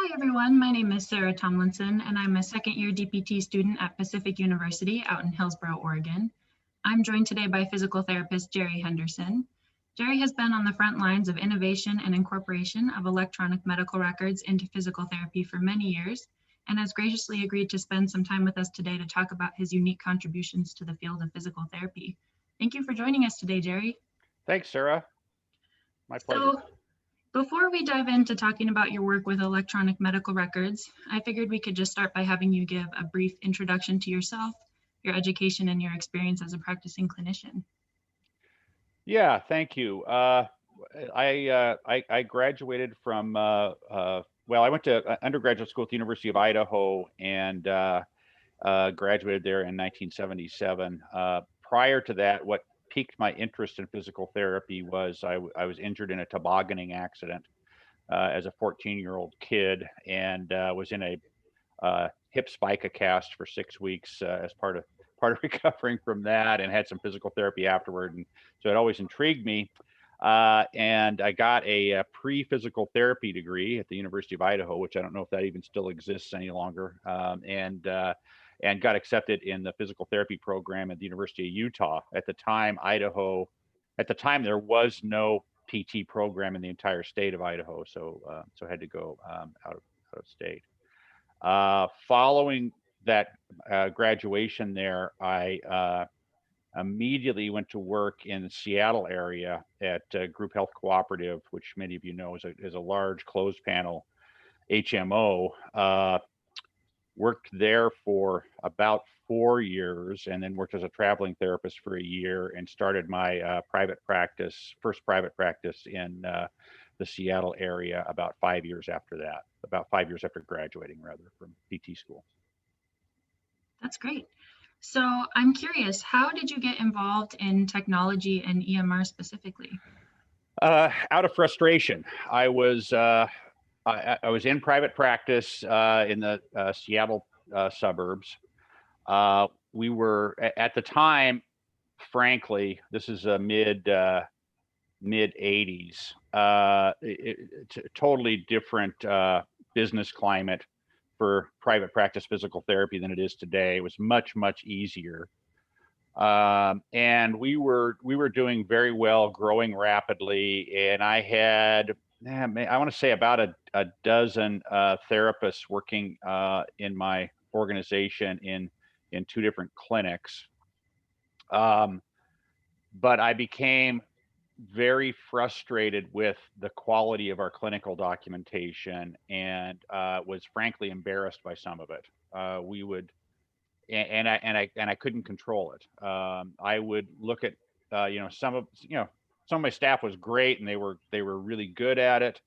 Hi everyone, my name is Sara Tomlinson and I'm a second year DPT student at Pacific University out in Hillsboro, Oregon. I'm joined today by physical therapist Jerry Henderson. Jerry has been on the front lines of innovation and incorporation of electronic medical records into physical therapy for many years and has graciously agreed to spend some time with us today to talk about his unique contributions to the field of physical therapy. Thank you for joining us today, Jerry. Thanks, Sarah. My pleasure. Before we dive into talking about your work with electronic medical records, I figured we could just start by having you give a brief introduction to yourself, your education, and your experience as a practicing clinician. Yeah, thank you. I graduated from well, I went to undergraduate school at the University of Idaho and graduated there in 1977. Prior to that, what piqued my interest in physical therapy was I was injured in a tobogganing accident as a 14-year-old kid, and was in a hip spica cast for 6 weeks as part of recovering from that, and had some physical therapy afterward. And so it always intrigued me. And I got a pre-physical therapy degree at the University of Idaho, which I don't know if that even still exists any longer. And got accepted in the physical therapy program at the University of Utah. At the time, there was no PT program in the entire state of Idaho, so I had to go out of state. Following that graduation there, I immediately went to work in the Seattle area at Group Health Cooperative, which many of you know is a large closed panel HMO. Worked there for about 4 years, and then worked as a traveling therapist for a year, and started my first private practice in the Seattle area about 5 years after that, about 5 years after graduating, rather, from PT school. That's great. So I'm curious, how did you get involved in technology and EMR specifically? Out of frustration. I was in private practice in the Seattle suburbs. We were at the time, frankly, this is a mid 80s. It's a totally different business climate for private practice physical therapy than it is today. It was much easier. And we were doing very well, growing rapidly, and I had, I want to say about a dozen therapists working in my organization in 2 different clinics. But I became very frustrated with the quality of our clinical documentation, and was frankly embarrassed by some of it. And I couldn't control it. I would look at some of my staff was great, and they were really good at it.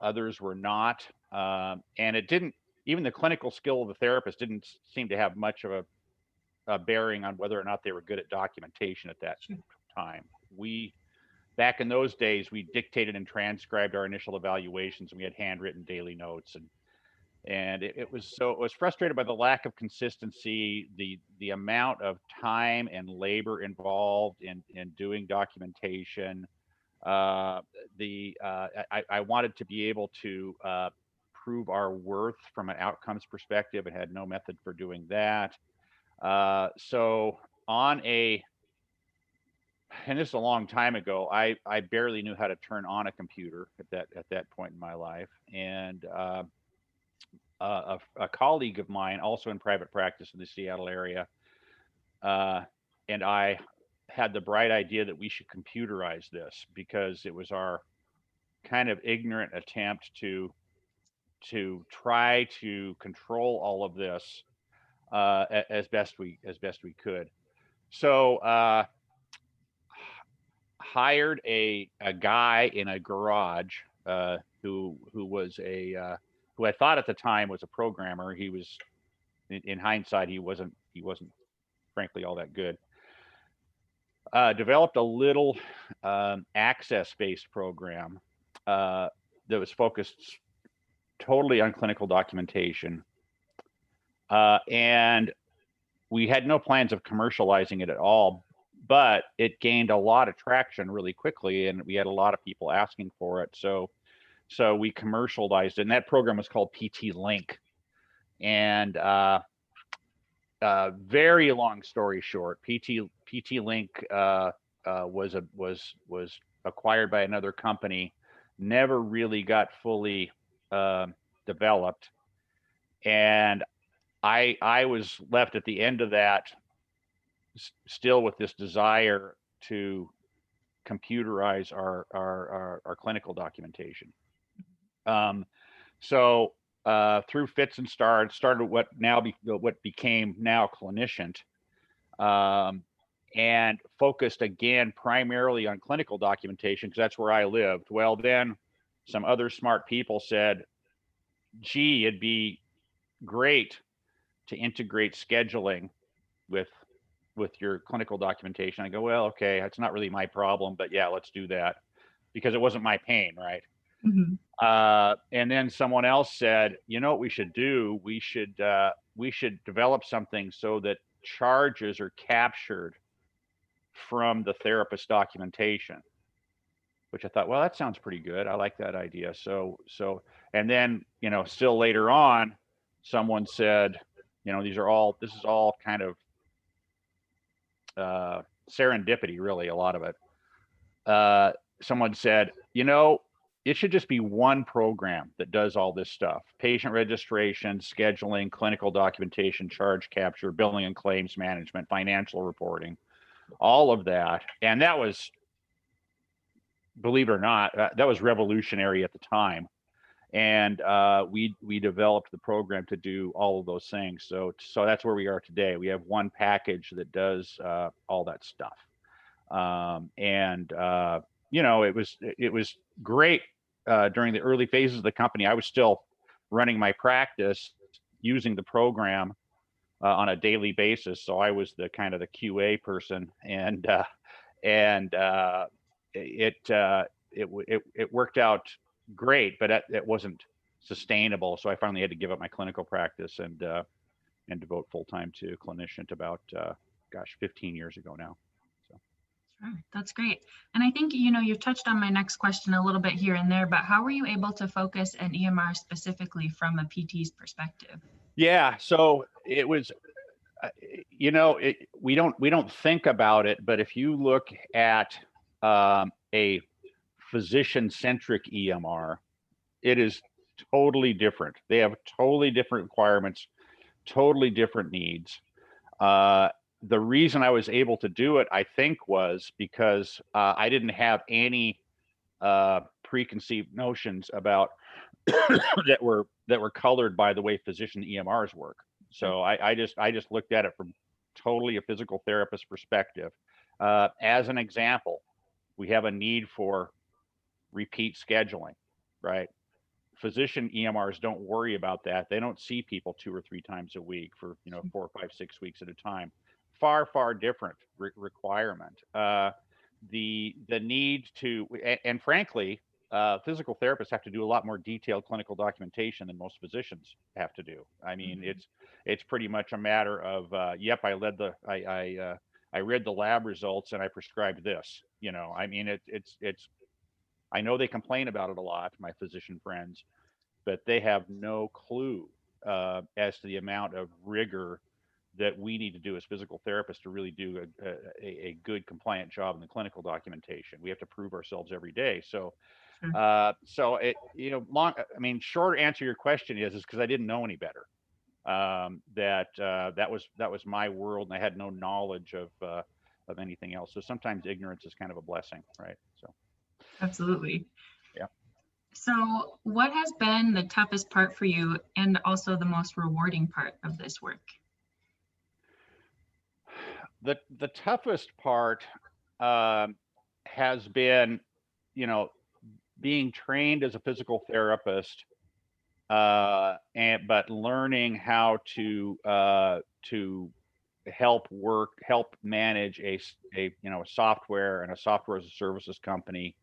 Others were not, and it didn't. Even the clinical skill of the therapist didn't seem to have much of a bearing on whether or not they were good at documentation at that time. Back in those days, we dictated and transcribed our initial evaluations, and we had handwritten daily notes, and it was frustrated by the lack of consistency, the amount of time and labor involved in doing documentation. I wanted to be able to prove our worth from an outcomes perspective, and had no method for doing that. So and this is a long time ago, I barely knew how to turn on a computer at that point in my life. And a colleague of mine, also in private practice in the Seattle area, and I had the bright idea that we should computerize this, because it was our kind of ignorant attempt to try to control all of this as best we could. So hired a guy in a garage who I thought at the time was a programmer. He was, in hindsight, he wasn't frankly all that good. Developed a little access-based program that was focused totally on clinical documentation, and we had no plans of commercializing it at all. But it gained a lot of traction really quickly, and we had a lot of people asking for it. So So we commercialized it, and that program was called PT Link. And very long story short, PT Link was acquired by another company, never really got fully developed, and I was left at the end of that still with this desire to computerize our clinical documentation. So through fits and starts, started what became now Clinician, and focused again primarily on clinical documentation because that's where I lived. Well, then some other smart people said, gee, it'd be great to integrate scheduling with your clinical documentation. I go, well, okay, that's not really my problem, but yeah, let's do that, because it wasn't my pain, right? Mm-hmm. And then someone else said, you know what we should do? We should develop something so that charges are captured from the therapist documentation, which I thought, well, that sounds pretty good. I like that idea. So, and then, still later on, someone said, this is all kind of serendipity, really, a lot of it. Someone said, it should just be one program that does all this stuff: patient registration, scheduling, clinical documentation, charge capture, billing and claims management, financial reporting, all of that. And that was, believe it or not, that was revolutionary at the time. And we developed the program to do all of those things. So that's where we are today. We have one package that does all that stuff. It was great during the early phases of the company. I was still running my practice using the program on a daily basis. So I was the kind of the QA person, and it worked out great, but it wasn't sustainable. So I finally had to give up my clinical practice and devote full time to Clinician about 15 years ago now. Sure, that's great. And I think, you've touched on my next question a little bit here and there, but how were you able to focus an EMR specifically from a PT's perspective? Yeah, so it was, we don't think about it, but if you look at a physician-centric EMR, it is totally different. They have totally different requirements, totally different needs. The reason I was able to do it, I think, was because I didn't have any preconceived notions about that were colored by the way physician EMRs work. So I just looked at it from totally a physical therapist perspective. As an example, we have a need for repeat scheduling, right? Physician EMRs don't worry about that. They don't see people 2 or 3 times a week for 4, 5, 6 weeks at a time. Far different requirement. The need to, and frankly, physical therapists have to do a lot more detailed clinical documentation than most physicians have to do. I mean, it's pretty much a matter of, yep, I read the lab results and I prescribed this. I mean, it's. I know they complain about it a lot, my physician friends, but they have no clue as to the amount of rigor that we need to do as physical therapists to really do a good compliant job in the clinical documentation. We have to prove ourselves every day. So, short answer to your question is because I didn't know any better. That was my world, and I had no knowledge of anything else. So sometimes ignorance is kind of a blessing, right? So. Absolutely. Yeah. So what has been the toughest part for you and also the most rewarding part of this work? The toughest part has been, being trained as a physical therapist, but learning how to help manage a software and a software as a services company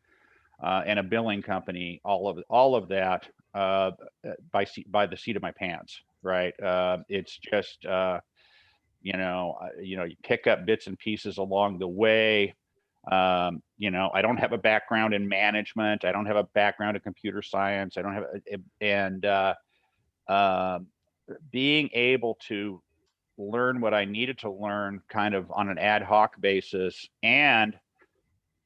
and a billing company, all of that by the seat of my pants, right? It's just you pick up bits and pieces along the way. You know, I don't have a background in management. I don't have a background in computer science. I don't have, and being able to learn what I needed to learn kind of on an ad hoc basis, and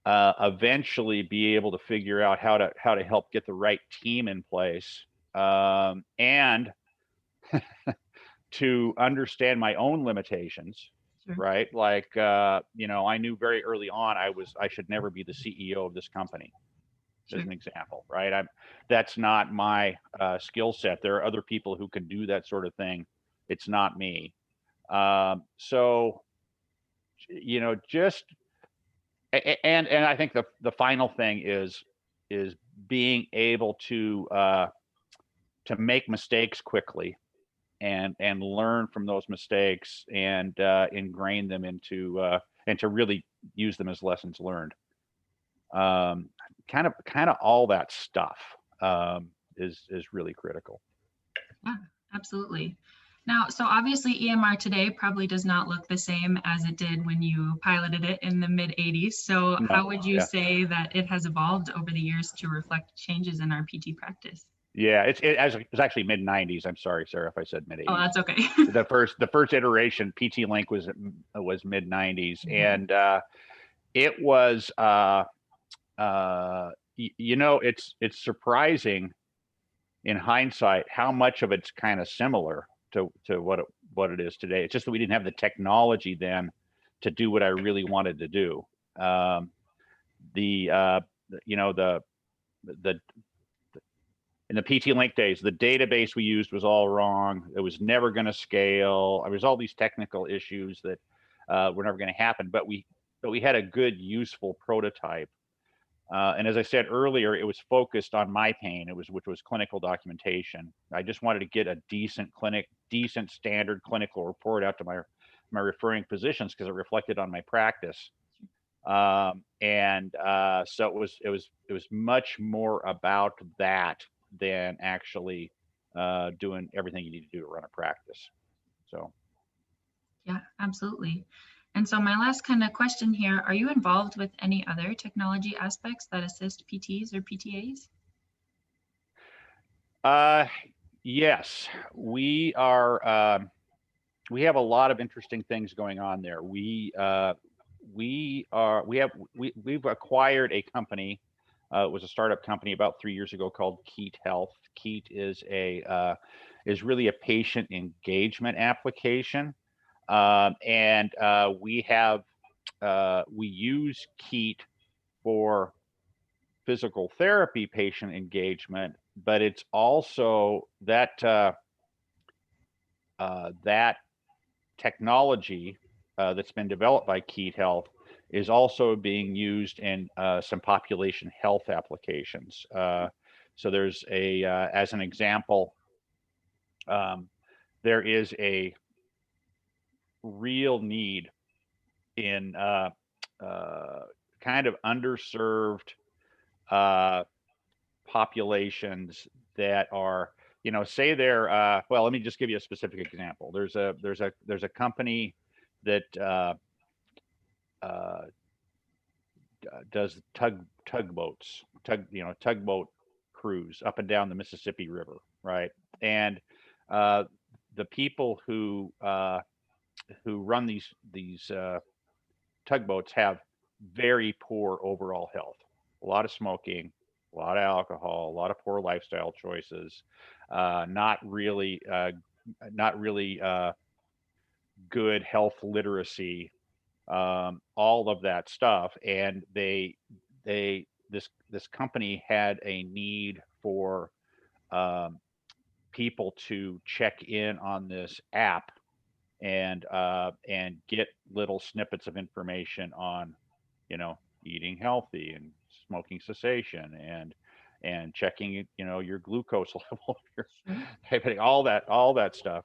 eventually be able to figure out how to help get the right team in place, and to understand my own limitations. Sure. Right, like you know, I knew very early on I should never be the CEO of this company, Sure. as an example. Right, that's not my skill set. There are other people who can do that sort of thing. It's not me. So you know, just and I think the final thing is being able to make mistakes quickly, and learn from those mistakes, and ingrain them into and to really use them as lessons learned. Kind of all that stuff is really critical. Yeah, absolutely. Now, so obviously EMR today probably does not look the same as it did when you piloted it in the mid 80s. So No, how would you yeah, say that it has evolved over the years to reflect changes in our PT practice? yeah. It's actually mid '90s. I'm sorry, Sarah, if I said mid Oh, '80s. that's okay. The first iteration, PT Link, was mid '90s, Mhm. and it was you know, it's surprising in hindsight how much of it's kind of similar to what it is today. It's just that we didn't have the technology then to do what I really wanted to do. Um, the you know, the in the PT Link days, the database we used was all wrong. It was never going to scale. There was all these technical issues that were never going to happen. But we had a good, useful prototype. And as I said earlier, it was focused on my pain. Which was clinical documentation. I just wanted to get a decent standard clinical report out to my referring physicians, because it reflected on my practice. And so it was much more about that than actually doing everything you need to do to run a practice. So Yeah, absolutely. And so my last kind of question here, are you involved with any other technology aspects that assist PTs or PTAs? uh, yes, we are. We have a lot of interesting things going on there. We've acquired a company. It was a startup company about 3 years ago called Keat Health. Keat is really a patient engagement application, and we use Keat for physical therapy patient engagement, but it's also that technology that's been developed by Keat Health is also being used in some population health applications. So there's as an example, there is a real need in kind of underserved uh, populations that are, you know, say they're well, let me just give you a specific example. There's a company that uh, does tugboat cruise up and down the Mississippi River, right? And uh, the people who run these tugboats have very poor overall health. A lot of smoking, a lot of alcohol, a lot of poor lifestyle choices, not really good health literacy, all of that stuff. And this company had a need for um, people to check in on this app, and get little snippets of information on, you know, eating healthy and smoking cessation, and checking, you know, your glucose level, Sure. all that stuff.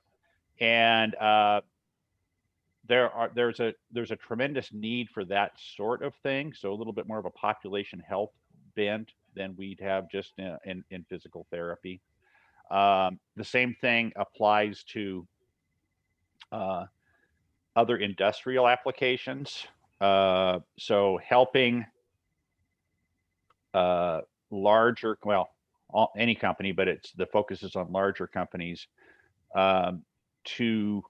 And there's a tremendous need for that sort of thing. So a little bit more of a population health bent than we'd have just in physical therapy. The same thing applies to uh, other industrial applications. So helping larger, well, any company, but the focus is on larger companies, to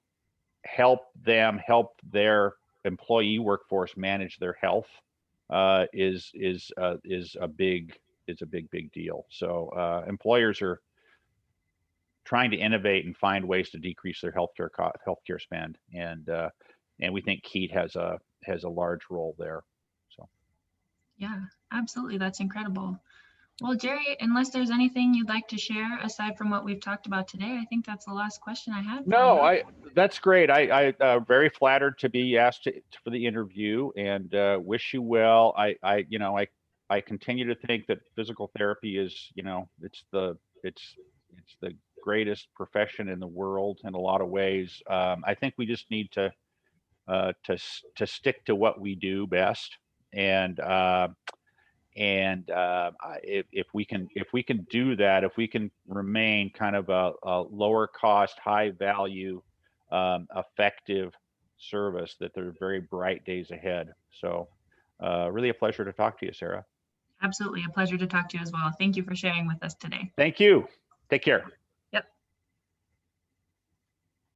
help their employee workforce manage their health, is a big deal. So employers are trying to innovate and find ways to decrease their healthcare spend, and we think KEAT has a large role there. So Yeah, absolutely. That's incredible. Well, Jerry, unless there's anything you'd like to share aside from what we've talked about today, I think that's the last question I had. No, that's great. I very flattered to be asked for the interview, and wish you well. I continue to think that physical therapy is, it's the greatest profession in the world in a lot of ways. I think we just need to stick to what we do best, and if we can do that, if we can remain kind of a lower cost, high value, effective service, that there are very bright days ahead. So really a pleasure to talk to you, Sara. Absolutely. A pleasure to talk to you as well. Thank you for sharing with us today. Thank you. Take care.